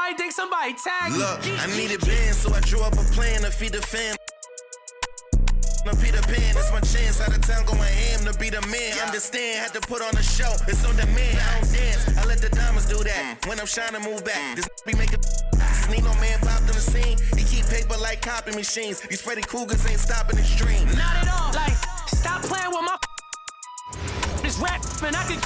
Somebody think somebody tagged me. Look, I needed bands, so I drew up a plan to feed the fam. No Peter Pan, it's my chance. Out of town going ham to be the man. Understand, had to put on a show. It's on demand. I don't dance. I let the diamonds do that. When I'm shining, move back. This be making. Need no man popped on the scene. He keep paper like copy machines. These Freddy Cougars ain't stopping the stream. Not at all. Like, stop playing with my this rap, man. I can.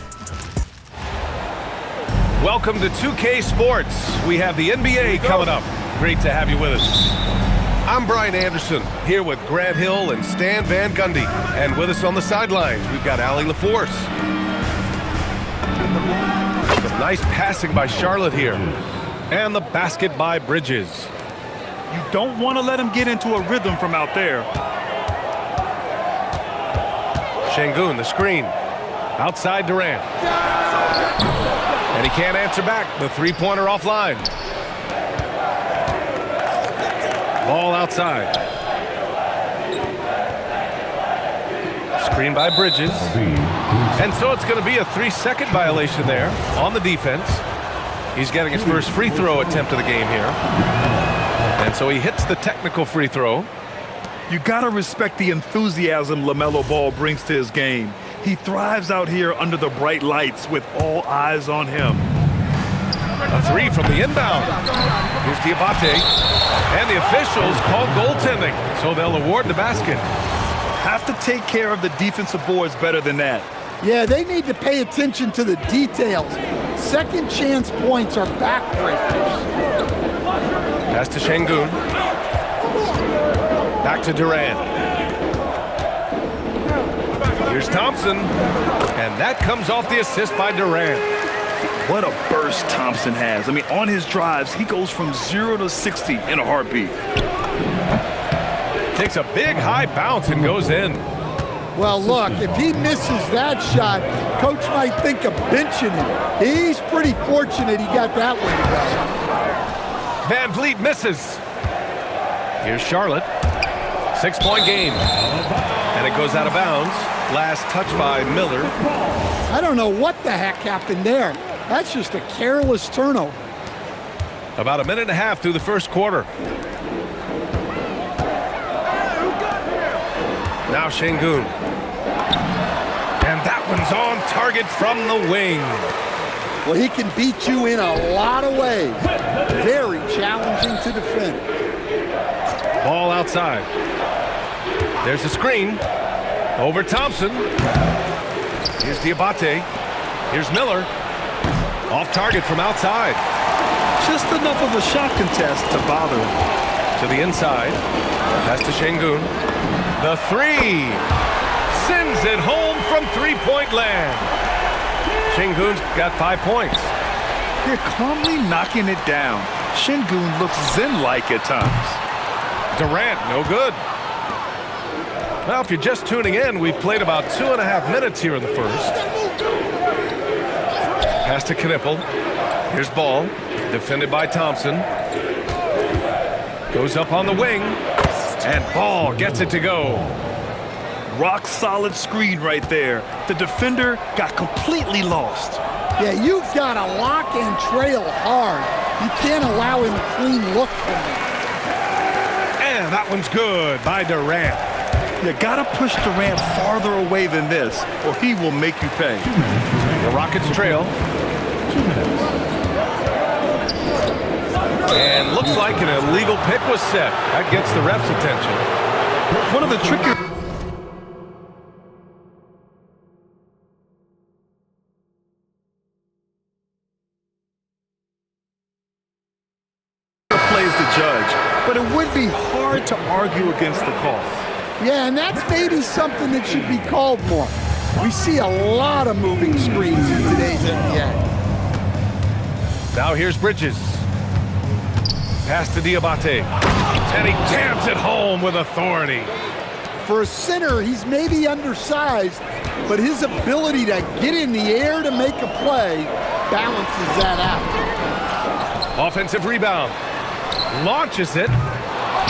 Welcome to 2K Sports. We have the NBA coming up. Great to have you with us. I'm Brian Anderson, here with Grant Hill and Stan Van Gundy. And with us on the sidelines, we've got Allie LaForce. Some nice passing by Charlotte here. And the basket by Bridges. You don't want to let him get into a rhythm from out there. Şengün, the screen. Outside Durant. And he can't answer back. The three-pointer offline. Ball outside. Screen by Bridges. And so it's going to be a 3-second violation there on the defense. He's getting his first free throw attempt of the game here. And so he hits the technical free throw. You got to respect the enthusiasm LaMelo Ball brings to his game. He thrives out here under the bright lights with all eyes on him. A three from the inbound. Here's Diabate. And the officials call goaltending, so they'll award the basket. Have to take care of the defensive boards better than that. Yeah, they need to pay attention to the details. Second chance points are backbreakers. Pass to Şengün. Back to Durant. Here's Thompson. And that comes off the assist by Durant. What a burst Thompson has. I mean, on his drives, he goes from 0 to 60 in a heartbeat. Takes a big high bounce and goes in. Well, look, if he misses that shot, coach might think of benching him. He's pretty fortunate he got that one to go. Van Vliet misses. Here's Charlotte. 6-point game. And it goes out of bounds. Last touch by Miller. I don't know what the heck happened there. That's just a careless turnover. About a minute and a half through the first quarter. Now Şengün. And that one's on target from the wing. Well, he can beat you in a lot of ways. Very challenging to defend. Ball outside. There's a screen. Over Thompson. Here's Diabate. Here's Miller. Off target from outside. Just enough of a shot contest to bother him. To the inside. Pass to Şengün. The three. Sends it home from three-point land. Şengün's got 5 points. They're calmly knocking it down. Şengün looks zen-like at times. Durant, no good. Well, if you're just tuning in, we've played about 2.5 minutes here in the first. Pass to Knippel. Here's Ball. Defended by Thompson. Goes up on the wing. And Ball gets it to go. Rock solid screen right there. The defender got completely lost. Yeah, you've got to lock and trail hard. You can't allow him a clean look from there. And that one's good by Durant. You got to push Durant farther away than this, or he will make you pay. The Rockets trail. And looks like an illegal pick was set. That gets the ref's attention. One of the trickier plays the judge, but it would be hard to argue against the call. Yeah, and that's maybe something that should be called more. We see a lot of moving screens in today's NBA. Now here's Bridges. Pass to Diabate. And he jams it home with authority. For a center, he's maybe undersized, but his ability to get in the air to make a play balances that out. Offensive rebound. Launches it.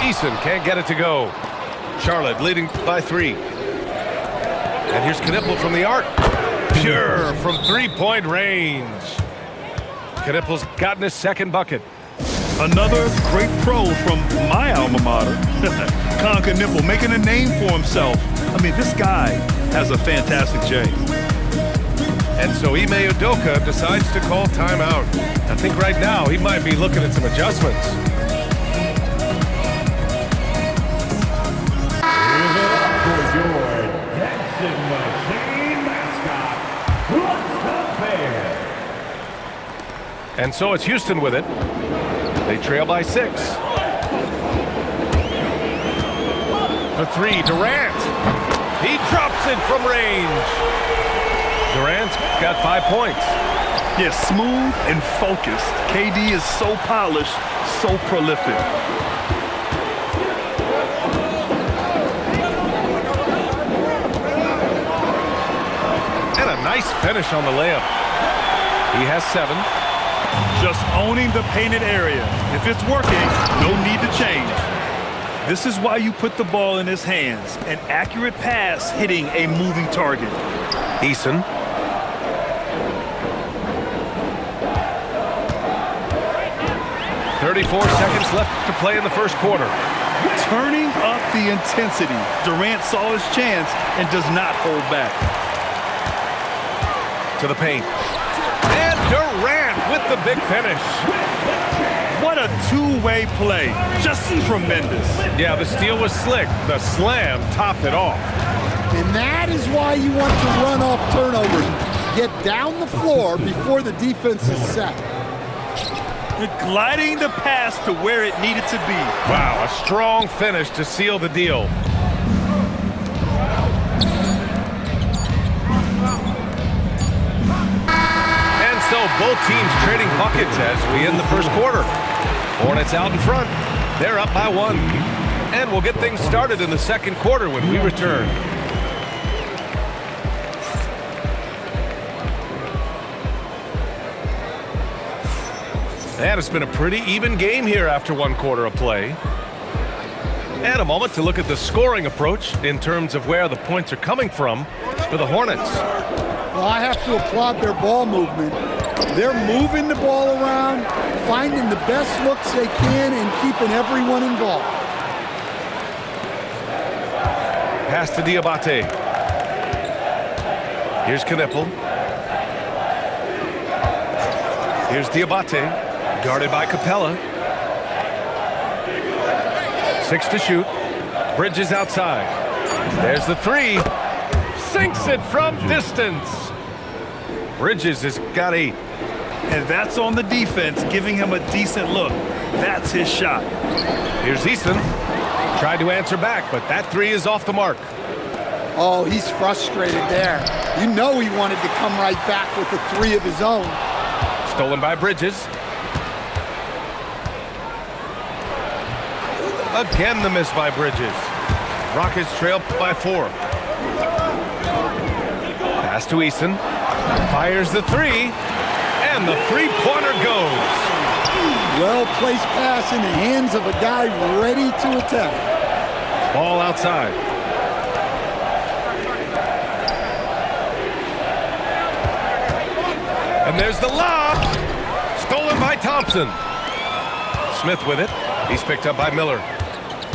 Eason can't get it to go. Charlotte leading by 3. And here's Knippel from the arc. Pure from three-point range. Knippel's gotten his second bucket. Another great pro from my alma mater, Colin Knueppel, making a name for himself. I mean, this guy has a fantastic J. And so Ime Udoka decides to call timeout. I think right now he might be looking at some adjustments. And so it's Houston with it. They trail by 6. For 3, Durant. He drops it from range. Durant's got 5 points. Yeah, smooth and focused. KD is so polished, so prolific. And a nice finish on the layup. He has 7. Just owning the painted area. If it's working, no need to change. This is why you put the ball in his hands. An accurate pass hitting a moving target. Eason. "34 seconds left to play in the first quarter." Turning up the intensity. Durant saw his chance and does not hold back. To the paint. And Durant with the big finish. What a two-way play. Just tremendous. Yeah, the steal was slick. The slam topped it off. And that is why you want to run off turnovers. Get down the floor before the defense is set. Gliding the pass to where it needed to be. Wow, a strong finish to seal the deal. And so both teams trading buckets as we end the first quarter. Hornets out in front. They're up by 1. And we'll get things started in the second quarter when we return. And it's been a pretty even game here after 1 quarter of play. And a moment to look at the scoring approach in terms of where the points are coming from for the Hornets. Well, I have to applaud their ball movement. They're moving the ball around, finding the best looks they can, and keeping everyone involved. Pass to Diabate. Here's Knueppel. Here's Diabate. Guarded by Capella. 6 to shoot. Bridges outside. There's the 3. Sinks it from distance. Bridges has got 8. And that's on the defense, giving him a decent look. That's his shot. Here's Eason. Tried to answer back, but that 3 is off the mark. Oh, he's frustrated there. You know he wanted to come right back with the 3 of his own. Stolen by Bridges. Again the miss by Bridges. Rockets trail by 4. Pass to Eason. Fires the 3. And the three-pointer goes. Well-placed pass in the hands of a guy ready to attack. Ball outside. And there's the lob. Stolen by Thompson. Smith with it. He's picked up by Miller.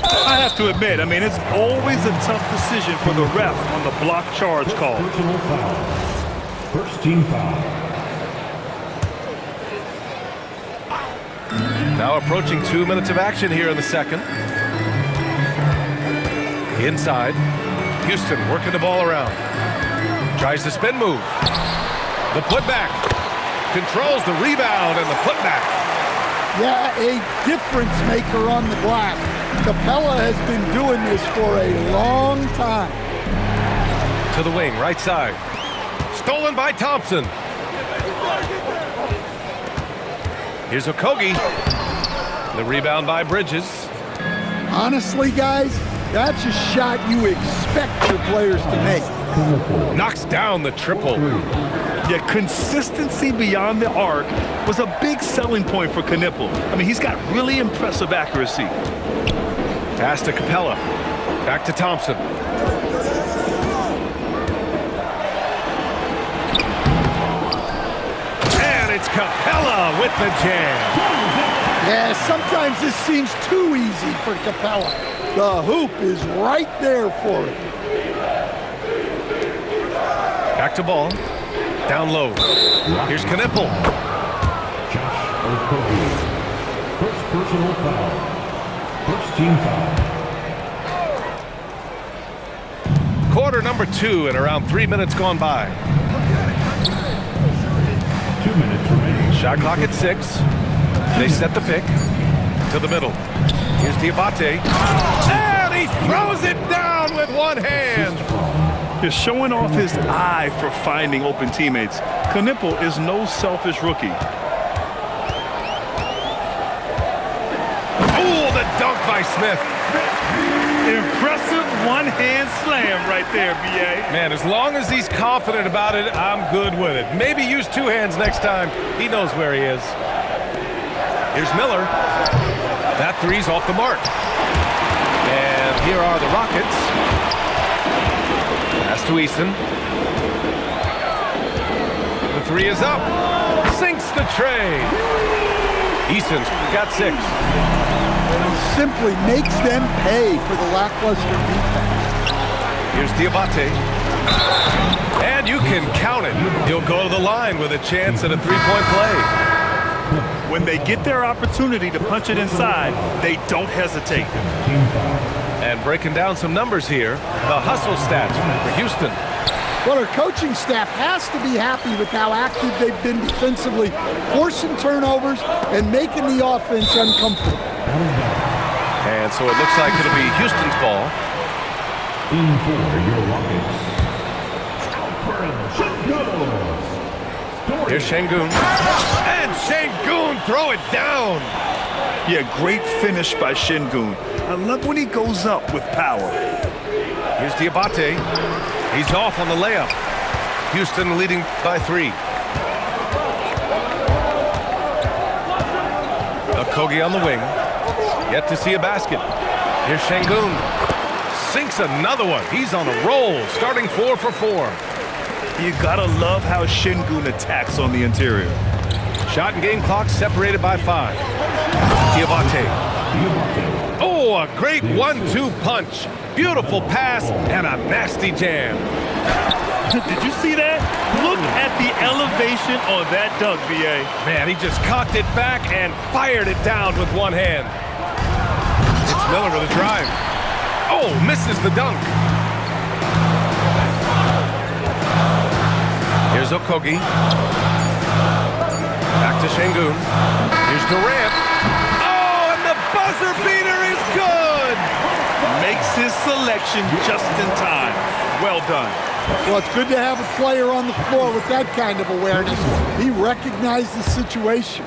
I have to admit, I mean, it's always a tough decision for the ref on the block charge call. Personal foul. First team foul. Now approaching 2 minutes of action here in the second. Inside. Houston working the ball around. Tries the spin move. The putback. Controls the rebound and the putback. Yeah, a difference maker on the glass. Capella has been doing this for a long time. To the wing, right side. Stolen by Thompson. Here's Okogie. The rebound by Bridges. Honestly, guys, that's a shot you expect your players to make. Knocks down the triple. Yeah, consistency beyond the arc was a big selling point for Knueppel. I mean, he's got really impressive accuracy. Pass to Capella. Back to Thompson. And it's Capella with the jam. Yeah, sometimes this seems too easy for Capella. The hoop is right there for him. Back to ball. Down low. Here's Knipple. Josh Okogie. First personal foul. First team foul. Quarter number 2 and around 3 minutes gone by. 2 minutes remaining. Shot clock at 6. They set the pick to the middle. Here's Diabate. And he throws it down with one hand. He's showing off his eye for finding open teammates. Knipple is no selfish rookie. Oh, the dunk by Smith. Impressive one-hand slam right there, B.A. Man, as long as he's confident about it, I'm good with it. Maybe use 2 hands next time. He knows where he is. Here's Miller. That three's off the mark. And here are the Rockets. Pass to Easton. The 3 is up. Sinks the tray. Easton's got 6. Simply makes them pay for the lackluster defense. Here's Diabate. And you can count it. He'll go to the line with a chance at a 3-point play. When they get their opportunity to punch it inside, they don't hesitate. And breaking down some numbers here, the hustle stats for Houston. Well, our coaching staff has to be happy with how active they've been defensively, forcing turnovers and making the offense uncomfortable. And so it looks like it'll be Houston's ball. In for your Rockets. Here's Şengün. And Şengün throw it down. Yeah, great finish by Şengün. I love when he goes up with power. Here's Diabate. He's off on the layup. Houston leading by 3. Okogie on the wing. Yet to see a basket. Here's Şengün. Sinks another one. He's on a roll, starting 4 for 4. You gotta love how Şengün attacks on the interior. Shot and game clock separated by 5. Diabate. Oh, a great 1-2 punch. Beautiful pass and a nasty jam. Did you see that? Look at the elevation on that dunk, B.A. Man, he just cocked it back and fired it down with one hand. It's Miller with a drive. Oh, misses the dunk. Here's Okogie. Back to Şengün. Here's Durant. Oh, and the buzzer beater is good. Makes his selection just in time. Well done. Well, it's good to have a player on the floor with that kind of awareness. He recognized the situation.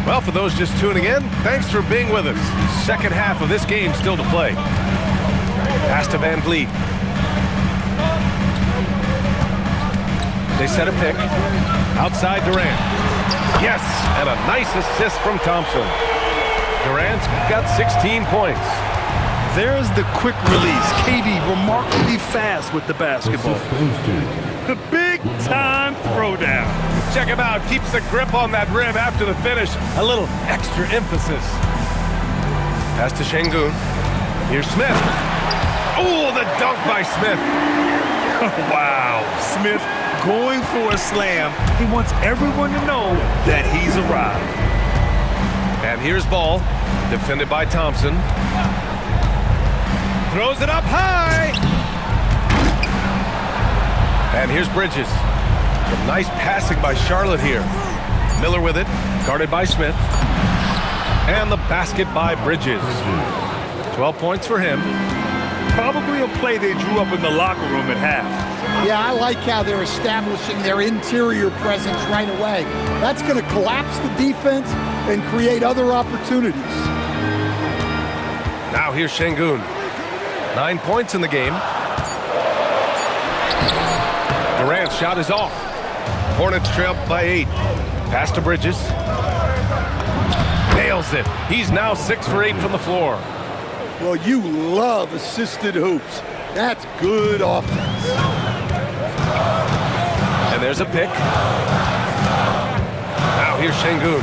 Well, for those just tuning in, thanks for being with us. Second half of this game still to play. Pass to Van Vliet. They set a pick. Outside Durant. Yes, and a nice assist from Thompson. Durant's got 16 points. There's the quick release. KD remarkably fast with the basketball. The big-time throwdown. Check him out. Keeps the grip on that rim after the finish. A little extra emphasis. Pass to Şengün. Here's Smith. Oh, the dunk by Smith. Wow. Smith going for a slam. He wants everyone to know that he's arrived. And here's Ball. Defended by Thompson. Throws it up high. And here's Bridges. Some nice passing by Charlotte here. Miller with it, guarded by Smith. And the basket by Bridges. 12 points for him. Probably a play they drew up in the locker room at half. Yeah, I like how they're establishing their interior presence right away. That's going to collapse the defense and create other opportunities. Now here's Şengün. 9 points in the game. Durant's shot is off. Hornets trail by 8. Pass to Bridges. Nails it. He's now 6 for 8 from the floor. Well, you love assisted hoops. That's good offense. And there's a pick. Now Here's Şengün.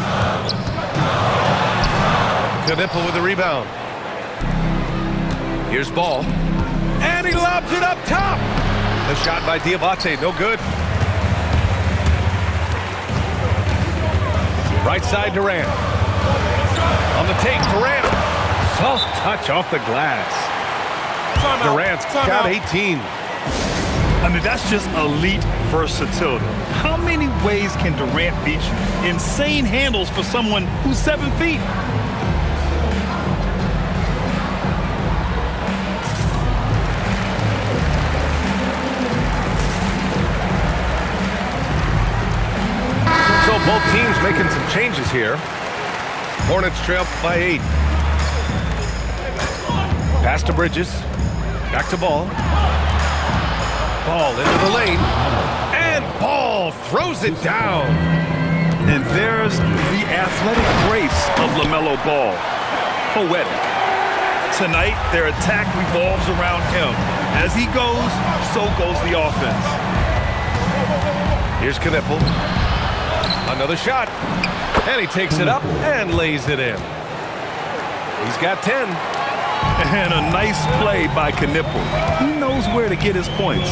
Knipple with the rebound. Here's Ball. And he lobs it up top. The shot by Diabate, no good. Right side, Durant. On the take, Durant. Soft touch off the glass. Durant's got 18. I mean, that's just elite versatility. How many ways can Durant beat you? Insane handles for someone who's 7 feet. So both teams making some changes here. Hornets trail by 8. Pass to Bridges. Back to Ball. Ball into the lane. And Ball throws it down. And there's the athletic grace of LaMelo Ball. Poetic. Tonight, their attack revolves around him. As he goes, so goes the offense. Here's Knipple. Another shot. And he takes it up and lays it in. He's got 10. And a nice play by Knipple. He knows where to get his points.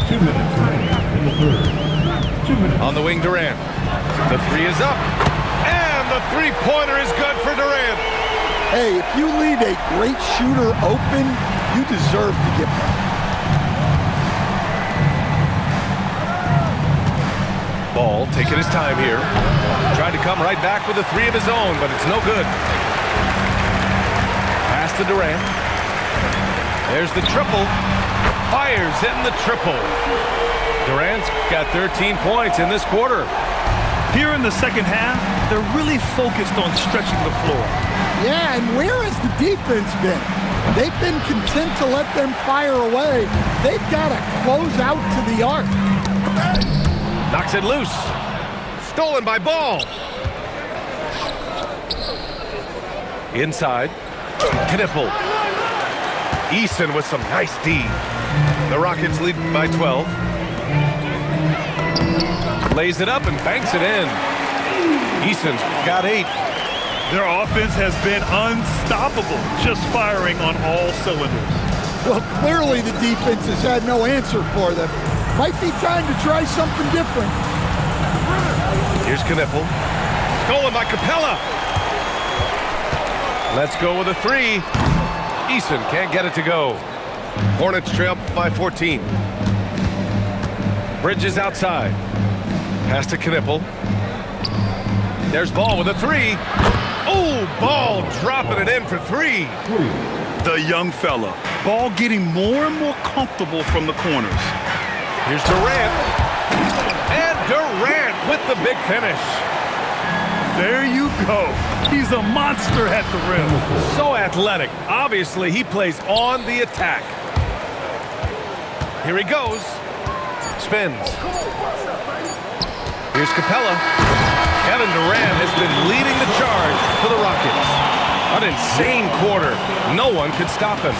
2 minutes remaining in the third. 2 minutes. On the wing, Durant. The three is up. And the three-pointer is good for Durant. Hey, if you leave a great shooter open, you deserve to get that. Ball taking his time here. Tried to come right back with a three of his own, but it's no good. Pass to Durant. There's the triple. Fires in the triple. Durant's got 13 points in this quarter. Here in the second half, they're really focused on stretching the floor. Yeah, and where has the defense been? They've been content to let them fire away. They've got to close out to the arc. Knocks it loose. Stolen by Ball. Inside. Knipple. Eason with some nice D. The Rockets lead by 12. Lays it up and banks it in. Eason's got 8. Their offense has been unstoppable, just firing on all cylinders. Well, clearly the defense has had no answer for them. Might be time to try something different. Here's Knipple. Stolen by Capella. Let's go with a three. Eason can't get it to go. Hornets trail by 14. Bridges outside. Pass to Knipple. There's Ball with a three. Oh, Ball dropping it in for 3. The young fella. Ball getting more and more comfortable from the corners. Here's Durant. And Durant with the big finish. There you go. He's a monster at the rim. So athletic. Obviously, he plays on the attack. Here he goes. Spins. Here's Capella. Kevin Durant has been leading the charge for the Rockets. An insane quarter. No one could stop him.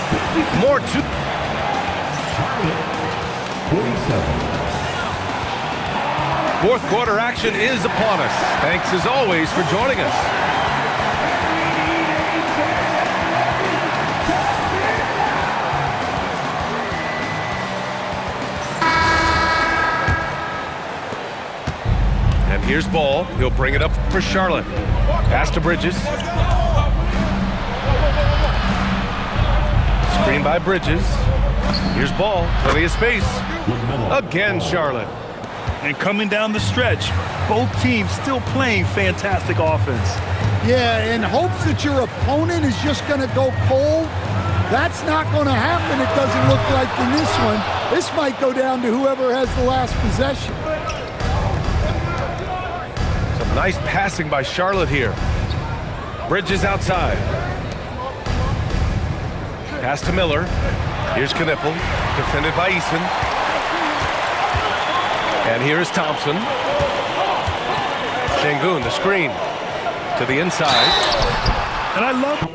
More to... 47. Fourth quarter action is upon us. Thanks as always for joining us. And here's Ball. He'll bring it up for Charlotte. Pass to Bridges. Screen by Bridges. Here's Ball. Plenty of space. Again, Charlotte. And coming down the stretch, both teams still playing fantastic offense. Yeah, in hopes that your opponent is just going to go cold, that's not going to happen, it doesn't look like in this one. This might go down to whoever has the last possession. Some nice passing by Charlotte here. Bridges outside. Pass to Miller. Here's Knipple, defended by Eason. And here's Thompson. Şengün, the screen to the inside. And I love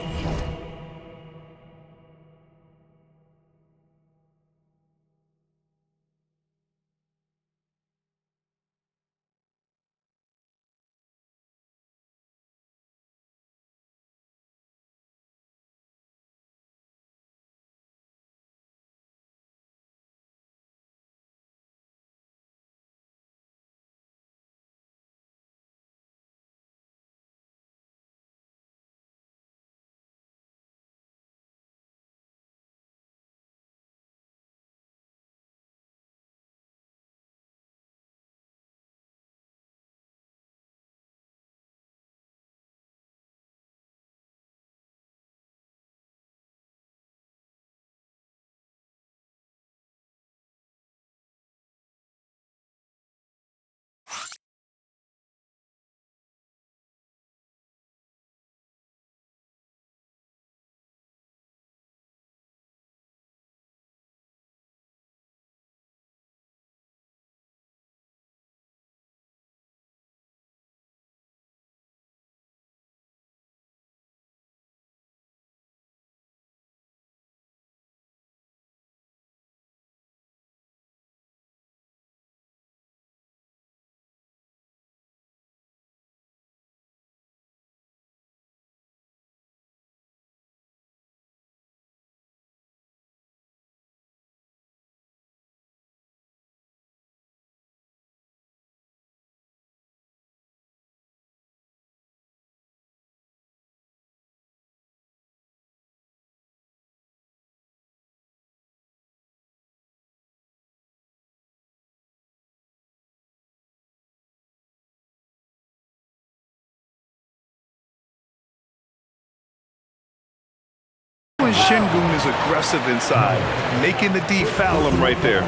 Şengün is aggressive inside, making the D foul him right there.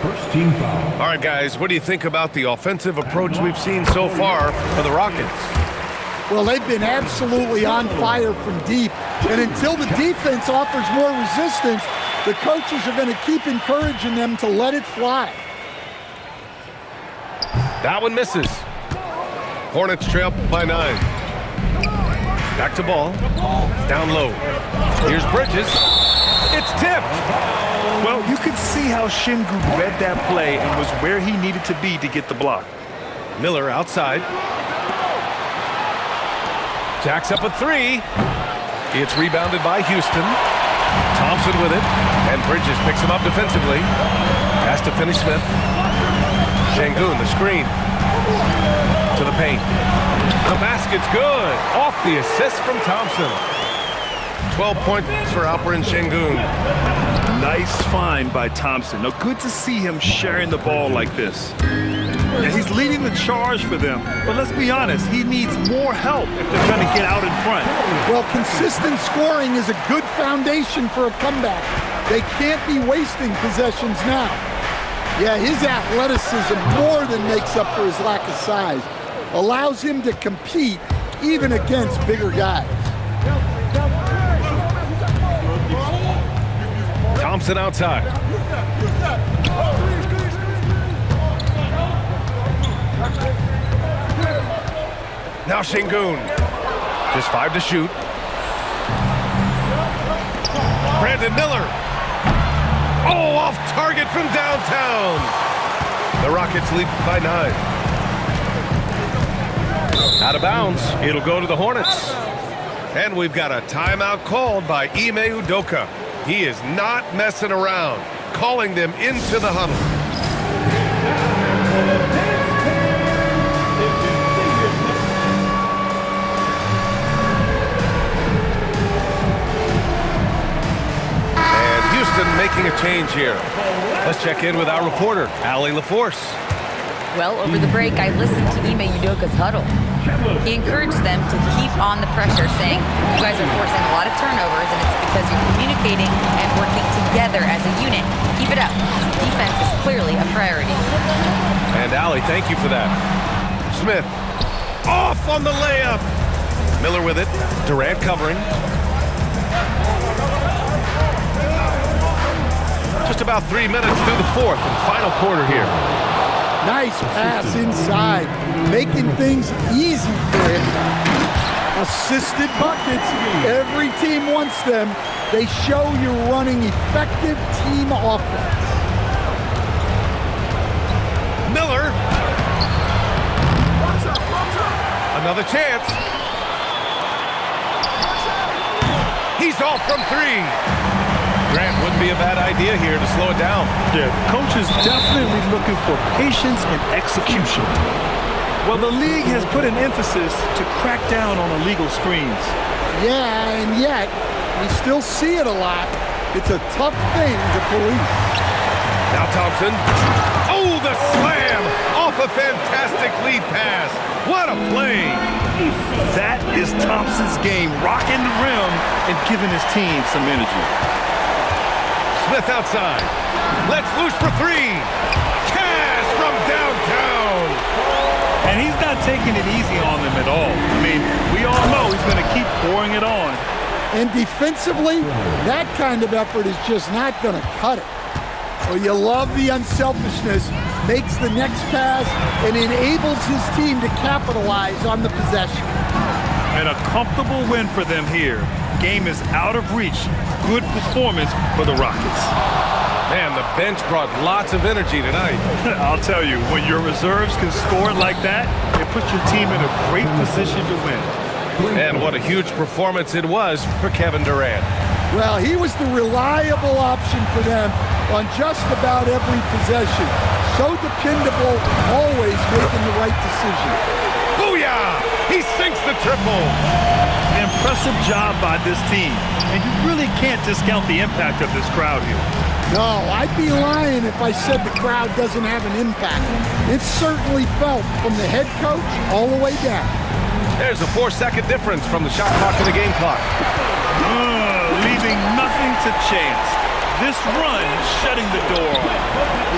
First team foul. All right, guys, what do you think about the offensive approach we've seen so far for the Rockets? Well, they've been absolutely on fire from deep. And until the defense offers more resistance, the coaches are going to keep encouraging them to let it fly. That one misses. Hornets trail by 9. Back to ball. Down low. Here's Bridges. It's tipped. Well, you could see how Şengün read that play and was where he needed to be to get the block. Miller outside. Jacks up a 3. It's rebounded by Houston. Thompson with it. And Bridges picks him up defensively. Pass to Finney-Smith. Şengün, the screen. To the paint. The basket's good. Off the assist from Thompson. 12 points for Alperen Şengün. Nice find by Thompson. Now, good to see him sharing the ball like this. And he's leading the charge for them. But let's be honest, he needs more help if they're going to get out in front. Well, consistent scoring is a good foundation for a comeback. They can't be wasting possessions now. Yeah, his athleticism more than makes up for his lack of size. Allows him to compete even against bigger guys. Thompson outside. Now Şengün. Just 5 to shoot. Brandon Miller. Oh, off target from downtown. The Rockets lead by 9. Out of bounds. It'll go to the Hornets. And we've got a timeout called by Ime Udoka. He is not messing around, calling them into the huddle. And Houston making a change here. Let's check in with our reporter, Allie LaForce. Well, over the break, I listened to Ime Udoka's huddle. He encouraged them to keep on the pressure, saying, you guys are forcing a lot of turnovers, and it's because you're communicating and working together as a unit. Keep it up. Defense is clearly a priority. And Allie, thank you for that. Smith, off on the layup. Miller with it. Durant covering. Just about 3 minutes through the fourth and final quarter here. Nice pass inside, making things easy for him. Assisted buckets. Every team wants them. They show you're running effective team offense. Miller. Another chance. He's off from 3. Grant wouldn't be a bad idea here to slow it down. Yeah, coach is definitely looking for patience and execution. Well, the league has put an emphasis to crack down on illegal screens. Yeah, and yet, we still see it a lot. It's a tough thing to police. Now Thompson. Oh, the slam! Off a fantastic lead pass. What a play! That is Thompson's game, rocking the rim and giving his team some energy. Smith outside. Let's loose for 3. Cash from downtown. And he's not taking it easy on them at all. I mean, we all know he's going to keep pouring it on. And defensively, that kind of effort is just not going to cut it. Well, you love the unselfishness, makes the next pass, and enables his team to capitalize on the possession. And a comfortable win for them here. Game is out of reach. Good performance for the Rockets. Man, the bench brought lots of energy tonight. I'll tell you, when your reserves can score like that, it puts your team in a great position to win. And what a huge performance it was for Kevin Durant. Well, he was the reliable option for them on just about every possession. So dependable, always making the right decision. Booyah! He sinks the triple. An impressive job by this team. And you really can't discount the impact of this crowd here. No, I'd be lying if I said the crowd doesn't have an impact. It's certainly felt from the head coach all the way down. There's a 4-second difference from the shot clock to the game clock. Leaving nothing to chance. This run shutting the door on it.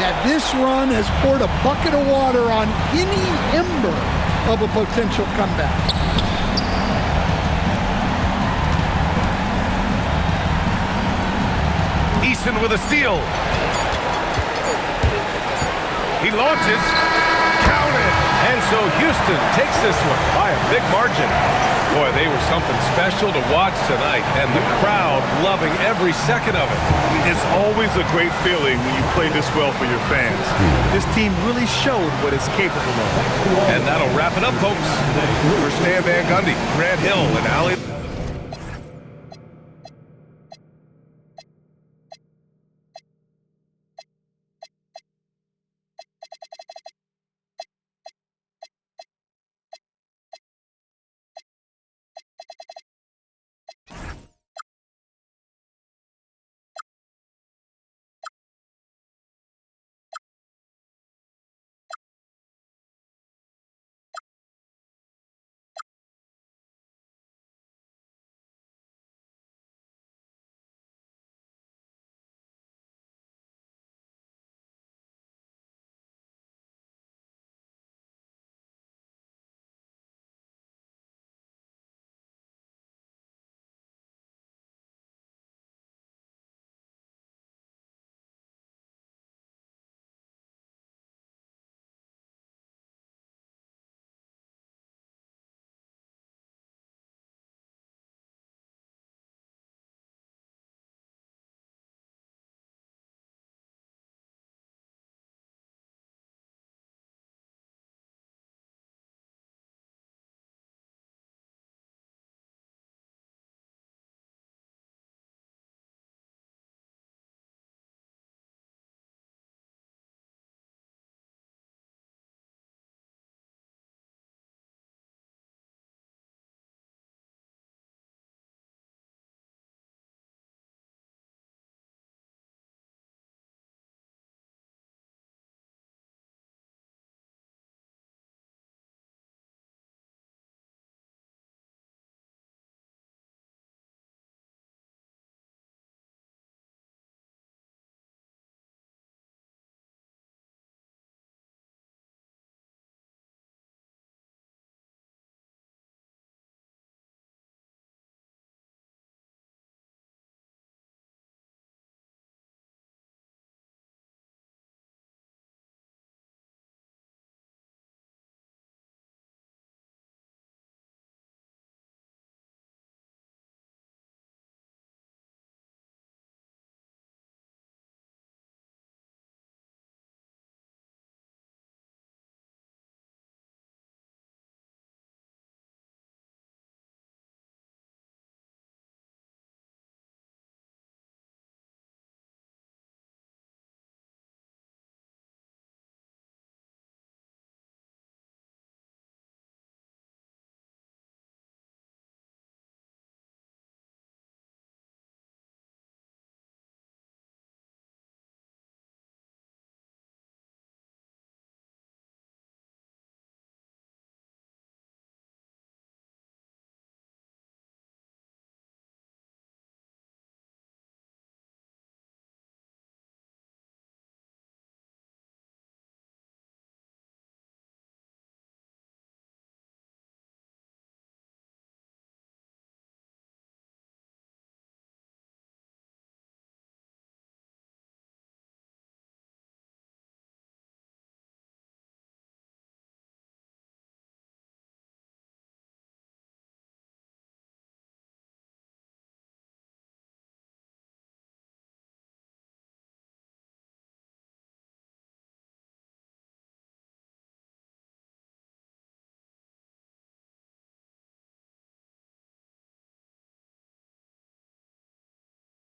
Yeah, this run has poured a bucket of water on any ember of a potential comeback. Eason with a steal. He launches. Counted. And so Houston takes this one by a big margin. Boy, they were something special to watch tonight, and the crowd loving every second of it. It's always a great feeling when you play this well for your fans. This team really showed what it's capable of. And that'll wrap it up, folks. For Stan Van Gundy, Grant Hill, and Ali.